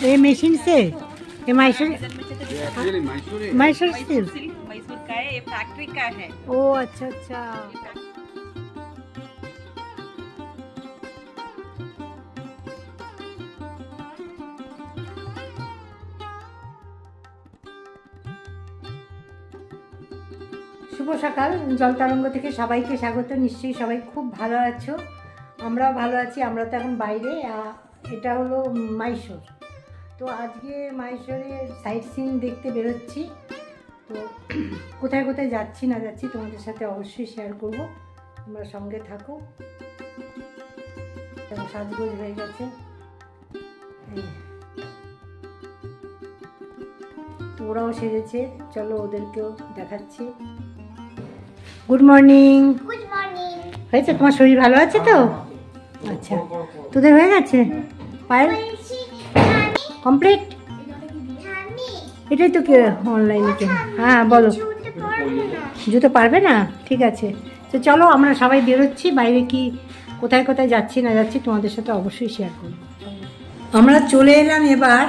ये मशीन से ये मैसूर मैसूर सिल्क मैसूर का है, ये फैक्ट्री का है। ओ अच्छा अच्छा। শুভ সকাল, জলতরঙ্গ থেকে সবাইকে স্বাগত। নিশ্চয়ই সবাই খুব ভালো আছো, আমরাও ভালো আছি। আমরা তো এখন বাইরে, এটা হলো মাইশোর। তো আজকে মাইশোরে সাইট সিন দেখতে বেরোচ্ছি। তো কোথায় কোথায় যাচ্ছি না যাচ্ছি তোমাদের সাথে অবশ্যই শেয়ার করব, তোমরা সঙ্গে থাকো। সাজগোজ হয়ে গেছে, তো ওরাও সেরেছে, চলো ওদেরকেও দেখাচ্ছি। Good morning. Good morning. হয়েছে? তোমার শরীর ভালো আছে তো? আচ্ছা, তোদের হয়ে গেছে? পায়েল কমপ্লিট? এটাই তো কি অনলাইনে কেনা? হ্যাঁ বলো। জুতো পারবে না? ঠিক আছে, তো চলো আমরা সবাই বেরোচ্ছি। বাইরে কি কোথায় কোথায় যাচ্ছি না যাচ্ছি তোমাদের সাথে অবশ্যই শেয়ার করব। আমরা চলে এলাম এবার,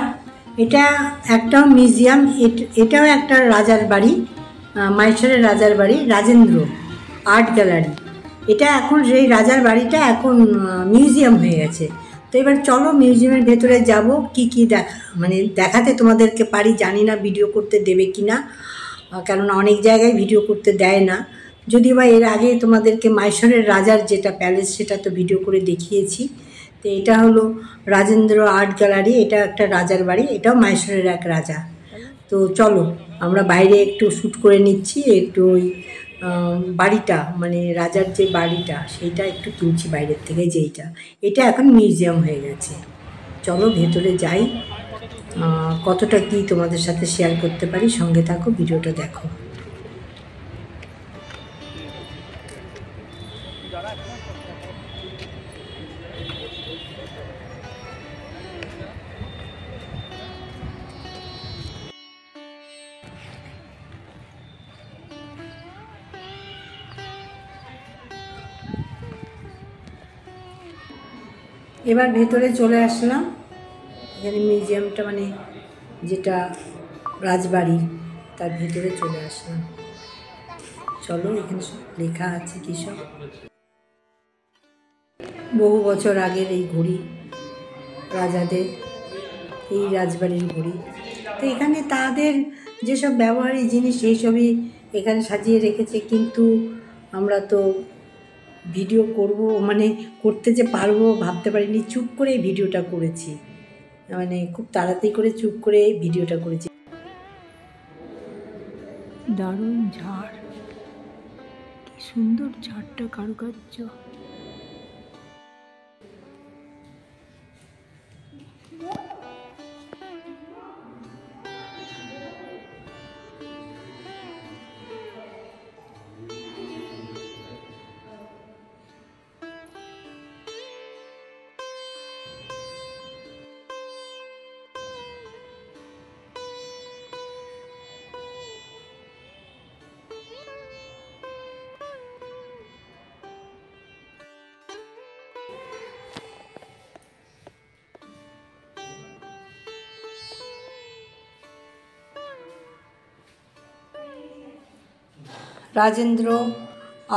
এটা একটা মিউজিয়াম, এটাও একটা রাজার বাড়ি, মাইশোরের রাজার বাড়ি, রাজেন্দ্র আর্ট গ্যালারি। এটা এখন সেই রাজার বাড়িটা এখন মিউজিয়াম হয়ে গেছে। তো এবার চলো মিউজিয়ামের ভেতরে যাব, কি কি দেখাতে তোমাদেরকে পারি। জানি না ভিডিও করতে দেবে কি না, কেননা অনেক জায়গায় ভিডিও করতে দেয় না। যদিও বা এর আগে তোমাদেরকে মাইশোরের রাজার যেটা প্যালেস সেটা তো ভিডিও করে দেখিয়েছি। তো এটা হলো রাজেন্দ্র আর্ট গ্যালারি, এটা একটা রাজার বাড়ি, এটাও মাইশোরের এক রাজা। তো চলো আমরা বাইরে একটু শ্যুট করে নিচ্ছি, একটু ওই বাড়িটা রাজার যে বাড়িটা সেইটা একটু তুলছি বাইরের থেকে, যেইটা এটা এখন মিউজিয়াম হয়ে গেছে। চলো ভেতরে যাই, কতটা কি তোমাদের সাথে শেয়ার করতে পারি, সঙ্গে থাকো, ভিডিওটা দেখো। এবার ভেতরে চলে আসলাম, এখানে মিউজিয়ামটা যেটা রাজবাড়ি তার ভেতরে চলে আসলাম। চলো, এখানে সব লেখা আছে কী সব, বহু বছর আগের এই ঘড়ি, রাজাদের এই রাজবাড়ির ঘড়ি। তো এখানে তাদের যেসব ব্যবহারিক জিনিস সেই সবই এখানে সাজিয়ে রেখেছে, কিন্তু আমরা তো ভিডিও করব করতে যে পারবো ভাবতে পারিনি। চুপ করে ভিডিওটা করেছি, খুব তাড়াতাড়ি করে চুপ করে ভিডিওটা করেছি। দারুণ ঝাড়, কি সুন্দর ঝাড়টা, কারুকার্য। রাজেন্দ্র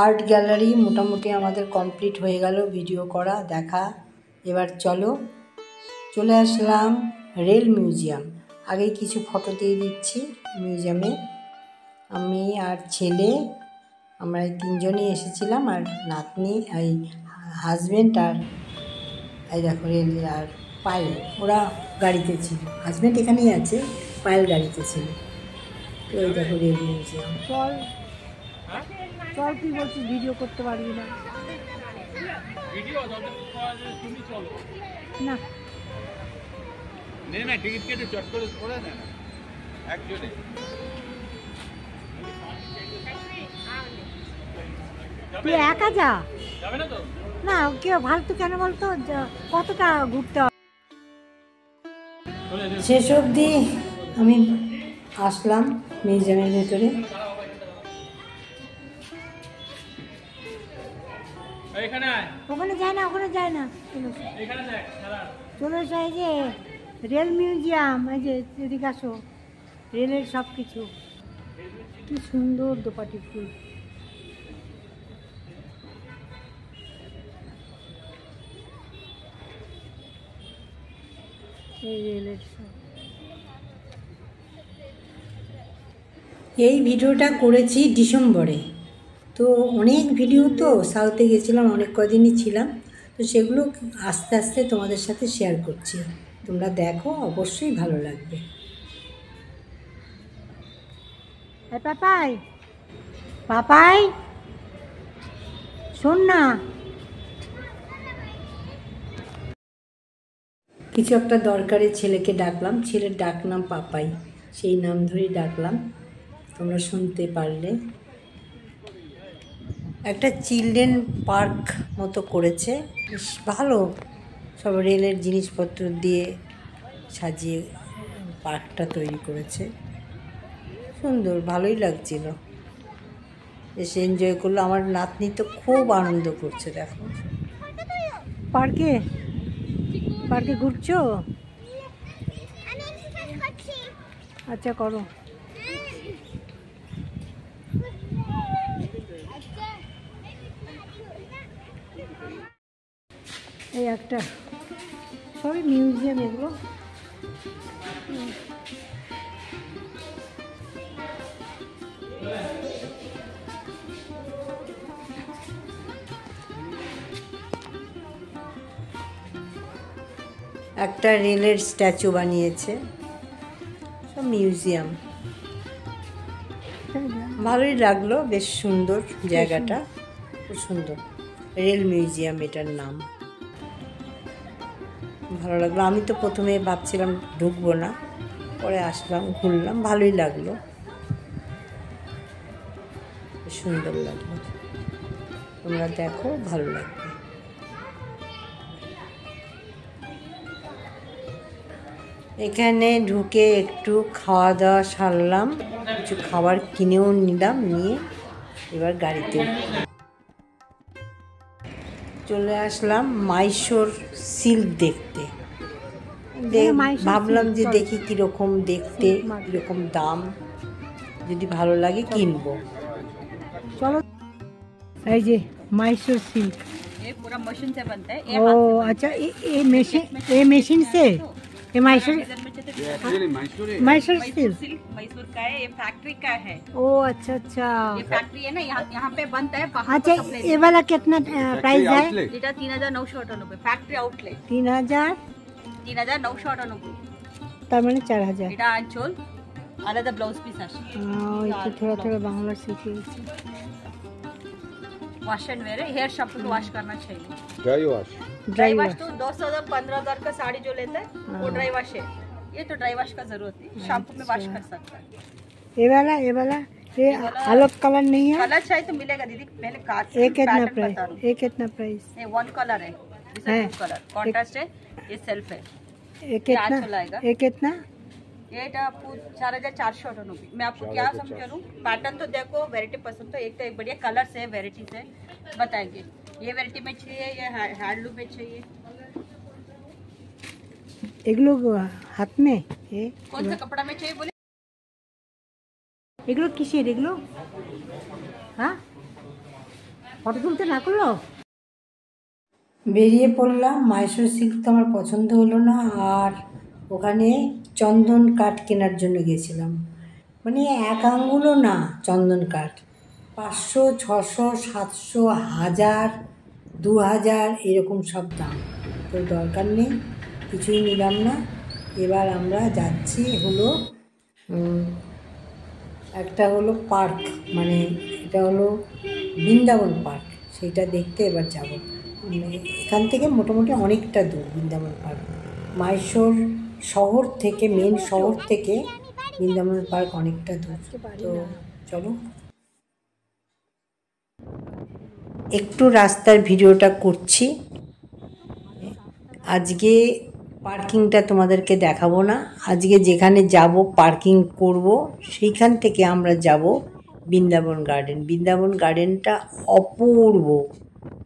আর্ট গ্যালারি মোটামুটি আমাদের কমপ্লিট হয়ে গেল ভিডিও করা দেখা। এবার চলে আসলাম রেল মিউজিয়াম। আগে কিছু ফটো দিয়ে দিচ্ছি মিউজিয়ামে। আমি আর ছেলে, আমরা এই তিনজনই এসেছিলাম, আর নাতনি, এই হাজব্যান্ড, আর এই দেখো রেল, আর পায়েল, ওরা গাড়িতে ছিল। হাজব্যান্ড এখানেই আছে, পায়েল গাড়িতে ছিল। তো এই দেখো রেল মিউজিয়াম। চল চল, তুই বলছিস ভিডিও করতে পারবি না? না না, টিকিট কেটে চট করে করে না একজনে। তুই একা যা, না কেউ ফালতু কেন বলতো, কতটা ঘুরতে হবে। শেষ অবধি আমি আসলাম মিউজিয়ামের ভেতরে। ওখানে যায় না, ওখানে যায় না। চলে এসো, এই যে রেল মিউজিয়াম, এই যে এদিকে আসো, রেলের সব কিছু। কি সুন্দর দোপাটি ফুল। এই রেলের সব। এই ভিডিওটা করেছি ডিসেম্বরে, তো অনেক ভিডিও তো সাউথে গেছিলাম, অনেক কদিনই ছিলাম, তো সেগুলো আস্তে আস্তে তোমাদের সাথে শেয়ার করছি। তোমরা দেখো, অবশ্যই ভালো লাগবে। পাপাই, পাপাই শোন না, কিছু একটা দরকারে ছেলেকে ডাকলাম, ছেলের ডাক নাম পাপাই, সেই নাম ধরেই ডাকলাম, তোমরা শুনতে পারলে। একটা চিলড্রেন পার্ক মতো করেছে, বেশ ভালো, সব রেলের জিনিসপত্র দিয়ে সাজিয়ে পার্কটা তৈরি করেছে, সুন্দর, ভালোই লাগছিল, এসে এনজয় করলো। আমার নাতনি তো খুব আনন্দ করছে, দেখো। পার্কে পার্কে ঘুরছো? আচ্ছা করো। এই একটা সবই মিউজিয়াম এগুলো। একটা রেলের স্ট্যাচু বানিয়েছে, সব মিউজিয়াম, ভালোই লাগলো, বেশ সুন্দর জায়গাটা, খুব সুন্দর, রেল মিউজিয়াম এটার নাম, ভালো লাগলো। আমি তো প্রথমে ভাবছিলাম ঢুকবো না, পরে আসলাম, ঘুরলাম, ভালোই লাগলো, সুন্দর লাগলো, তোমরা দেখো, ভালো লাগবে। এখানে ঢুকে একটু খাওয়া দাওয়া সারলাম, কিছু খাবার কিনেও নিলাম, নিয়ে এবার গাড়িতে চলে আসলাম মাইশোর সিল্ক দেখতে। ভাবলাম যে দেখি কীরকম দেখতে, কীরকম দাম, যদি ভালো লাগে কিনবো। চলো, এই যে মাইশোর সিল্ক, ये पूरा मशीन से बनता है। ओ अच्छा, ये मशीन से, ये मैसूर मैसूर सिल्क मैसूर का है, ये फैक्ट्री का है। ओ अच्छा अच्छा, ये फैक्ट्री है ना, यहाँ पे बनता है। अच्छा, ये वाला कितना प्राइस है? এটা 3998 फैक्ट्री आउटलेट 3998। তার মানে 4000। এটা আঁচল, আলাদা ব্লাউজ পিস আসে। একটু থোড়া থোড়া বাংলা শিখে গেছি। वॉश एंड वेयर है, हेयर शैम्पू को वॉश करना चाहिए। ड्राई वॉश तो 10,000 15,000 का साड़ी जो लेता है वो ड्राई वॉश है। ये तो ड्राई वॉश का जरूरत नहीं, शैम्पू में वॉश कर सकता है। ये वाला ये अलग कलर नहीं है? कलर चाहिए तो मिलेगा दीदी, पहले काट। एक कितना प्राइस? एक कितना प्राइस? ये वन कलर है, कलर कॉन्ट्रास्ट है, ये सेल्फ है। एक कितना? एक कितना? ये 4,498। मैं आपको क्या समझाऊं, पैटर्न तो देखो, वैरायटी पसंद तो एक बढ़िया कलर से वैरायटी से बताएंगे। ये वैरायटी में चाहिए, ये हैंडलूम में चाहिए। एगलो हाथ में ये कौन सा कपड़ा में चाहिए बोले? एगलो किसेर एगलो? हाँ, ফটো তুলতে না করলো? বেরিয়ে পড়লাম। মাইশোর সিল্ক তো আমার পছন্দ হলো না, আর ওখানে চন্দন কাঠ কেনার জন্য গেছিলাম, মানে এক আঙ্গুলও না চন্দন কাঠ, 500 600 700 1000 2000 এরকম সব দাম, তো দরকার নেই, কিছুই নিলাম না। এবার আমরা যাচ্ছি হলো একটা হলো পার্ক, মানে এটা হলো বৃন্দাবন পার্ক, সেটা দেখতে এবার যাব। এখান থেকে মোটামুটি অনেকটা দূর বৃন্দাবন পার্ক, মাইশোর শহর থেকে, মেন শহর থেকে বৃন্দাবন পার্ক অনেকটা দূর, তো চলো একটু রাস্তার ভিডিওটা করছি। আজকে পার্কিংটা তোমাদেরকে দেখাবো না, আজকে যেখানে যাব পার্কিং করব সেইখান থেকে আমরা যাব বৃন্দাবন গার্ডেন। বৃন্দাবন গার্ডেনটা অপূর্ব,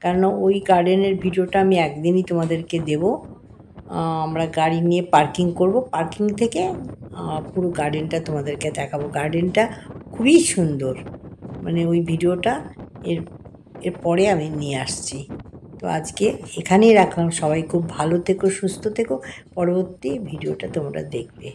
কারণ ওই গার্ডেনের ভিডিওটা আমি একদিনই তোমাদেরকে দেব। আমরা গাড়ি নিয়ে পার্কিং করব, পার্কিং থেকে পুরো গার্ডেনটা তোমাদেরকে দেখাবো। গার্ডেনটা খুবই সুন্দর, মানে ওই ভিডিওটা এরপরে আমি নিয়ে আসছি। তো আজকে এখানেই রাখলাম। সবাই খুব ভালো থেকো, সুস্থ থেকো। পরবর্তী ভিডিওটা তোমরা দেখবে।